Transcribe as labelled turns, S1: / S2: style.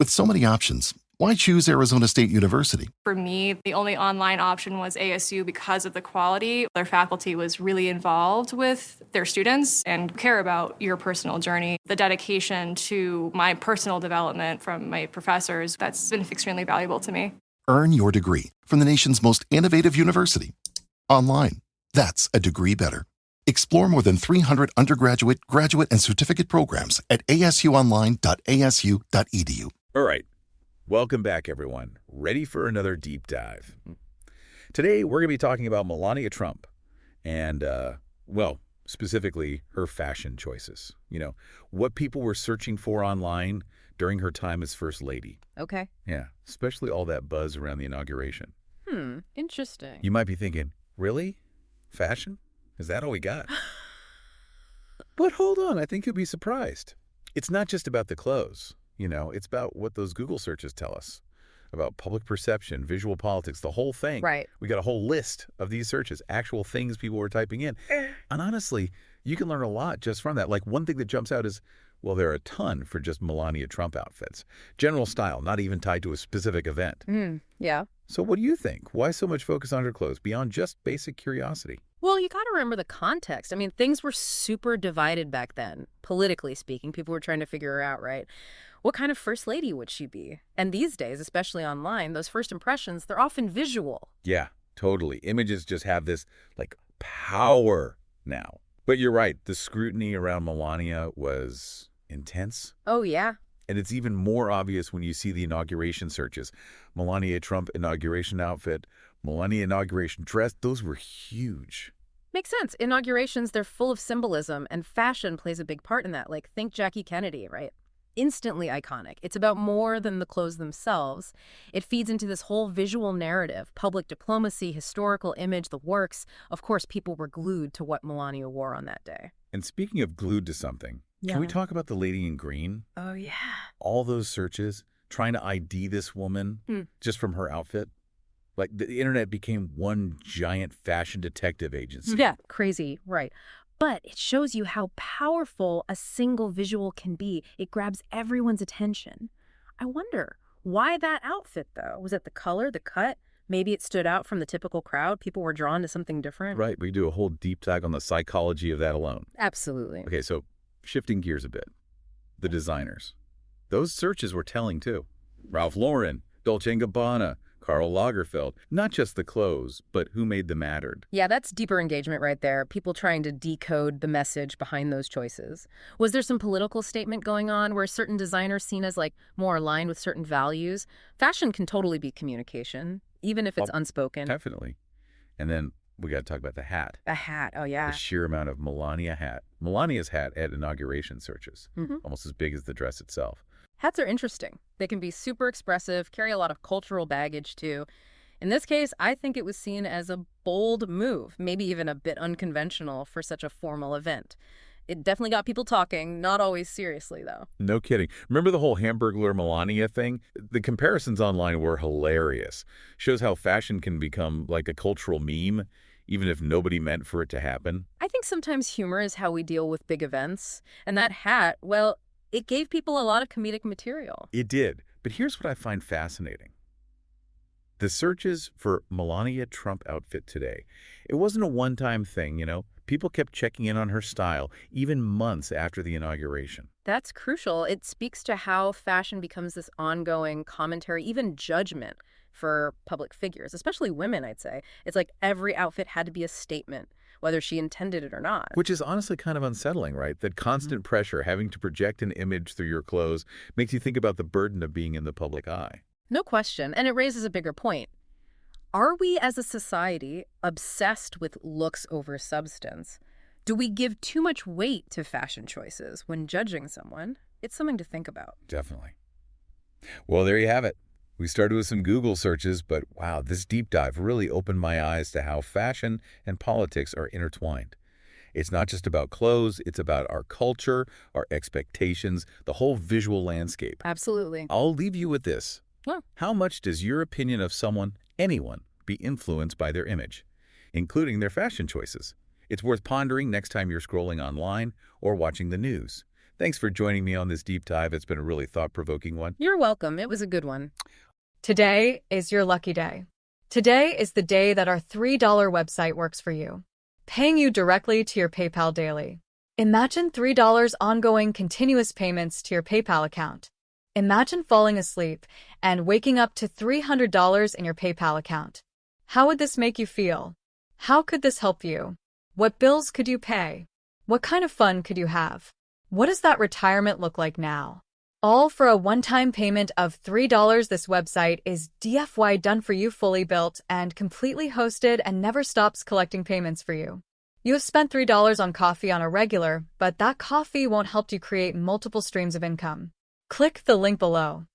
S1: With so many options, why choose Arizona State University?
S2: For me, the only online option was ASU because of the quality. Their faculty was really involved with their students and care about your personal journey. The dedication to my personal development from my professors, that's been extremely valuable to me.
S1: Earn your degree from the nation's most innovative university. Online. That's a degree better. Explore more than 300 undergraduate, graduate, and certificate programs at asuonline.asu.edu.
S3: All right. Welcome back, everyone. Ready for another deep dive. Today, we're going to be talking about Melania Trump and, well, specifically her fashion choices. You know, what people were searching for online during her time as First Lady.
S4: Okay.
S3: Yeah, especially all that buzz around the inauguration.
S4: Interesting.
S3: You might be thinking, really? Fashion? Is that all we got? But hold on, I think you'll be surprised. It's not just about the clothes. You know, it's about what those Google searches tell us about public perception, visual politics, the whole thing.
S4: Right.
S3: We got a whole list of these searches, actual things people were typing in. And honestly, you can learn a lot just from that. Like one thing that jumps out is, well, there are a ton for just Melania Trump outfits. General style, not even tied to a specific event.
S4: Yeah.
S3: So what do you think? Why so much focus on her clothes beyond just basic curiosity?
S4: Well, you got to remember the context. I mean, things were super divided back then, politically speaking. People were trying to figure her out, right? What kind of first lady would she be? And these days, especially online, those first impressions, they're often visual.
S3: Yeah, totally. Images just have this, like, power now. But you're right. The scrutiny around Melania was intense.
S4: Oh, yeah.
S3: And it's even more obvious when you see the inauguration searches. Melania Trump inauguration outfit, Melania inauguration dress, those were huge.
S4: Makes sense. Inaugurations, they're full of symbolism, and fashion plays a big part in that. Like, think Jackie Kennedy, right? Instantly iconic. It's about more than the clothes themselves. It feeds into this whole visual narrative, public diplomacy, historical image, the works. Of course, people were glued to what Melania wore on that day.
S3: And speaking of glued to something, can we talk about the lady in green?
S4: Oh, yeah.
S3: All those searches, trying to ID this woman just from her outfit. Like, the internet became one giant fashion detective agency.
S4: Yeah, crazy, right. But it shows you how powerful a single visual can be. It grabs everyone's attention. I wonder, why that outfit, though? Was it the color, the cut? Maybe it stood out from the typical crowd? People were drawn to something different?
S3: Right, we do a whole deep dive on the psychology of that alone.
S4: Absolutely.
S3: Okay, so shifting gears a bit. The designers. Those searches were telling, too. Ralph Lauren, Dolce & Gabbana, Karl Lagerfeld. Not just the clothes, but who made them mattered.
S4: Yeah, that's deeper engagement right there. People trying to decode the message behind those choices. Was there some political statement going on where certain designers seen as like more aligned with certain values? Fashion can totally be communication, even if it's unspoken.
S3: Definitely. And then we got to talk about the hat.
S4: A hat, oh yeah.
S3: The sheer amount of Melania's hat at inauguration searches. Almost as big as the dress itself.
S4: Hats are interesting. They can be super expressive, carry a lot of cultural baggage, too. In this case, I think it was seen as a bold move, maybe even a bit unconventional for such a formal event. It definitely got people talking, not always seriously, though.
S3: No kidding. Remember the whole Hamburglar Melania thing? The comparisons online were hilarious. Shows how fashion can become like a cultural meme, even if nobody meant for it to happen.
S4: I think sometimes humor is how we deal with big events. And that hat, well, it gave people a lot of comedic material.
S3: It did. But here's what I find fascinating. The searches for Melania Trump outfit today, it wasn't a one-time thing, you know. People kept checking in on her style, even months after the inauguration.
S4: That's crucial. It speaks to how fashion becomes this ongoing commentary, even judgment for public figures, especially women, I'd say. It's like every outfit had to be a statement, whether she intended it or not.
S3: Which is honestly kind of unsettling, right? That constant pressure, having to project an image through your clothes, makes you think about the burden of being in the public eye.
S4: No question. And it raises a bigger point. Are we as a society obsessed with looks over substance? Do we give too much weight to fashion choices when judging someone? It's something to think about.
S3: Definitely. Well, there you have it. We started with some Google searches, but wow, this deep dive really opened my eyes to how fashion and politics are intertwined. It's not just about clothes, it's about our culture, our expectations, the whole visual landscape.
S4: Absolutely.
S3: I'll leave you with this.
S4: Well,
S3: How much does your opinion of someone, anyone, be influenced by their image, including their fashion choices? It's worth pondering next time you're scrolling online or watching the news. Thanks for joining me on this deep dive. It's been a really thought-provoking one.
S4: You're welcome. It was a good one.
S5: Today is your lucky day. Today is the day that our $3 website works for you, paying you directly to your PayPal daily. Imagine $3 ongoing continuous payments to your PayPal account. Imagine falling asleep and waking up to $300 in your PayPal account. How would this make you feel? How could this help you? What bills could you pay? What kind of fun could you have? What does that retirement look like now? All for a one-time payment of $3. This website is DFY done for you, fully built and completely hosted, and never stops collecting payments for you. You have spent $3 on coffee on a regular, but that coffee won't help you create multiple streams of income. Click the link below.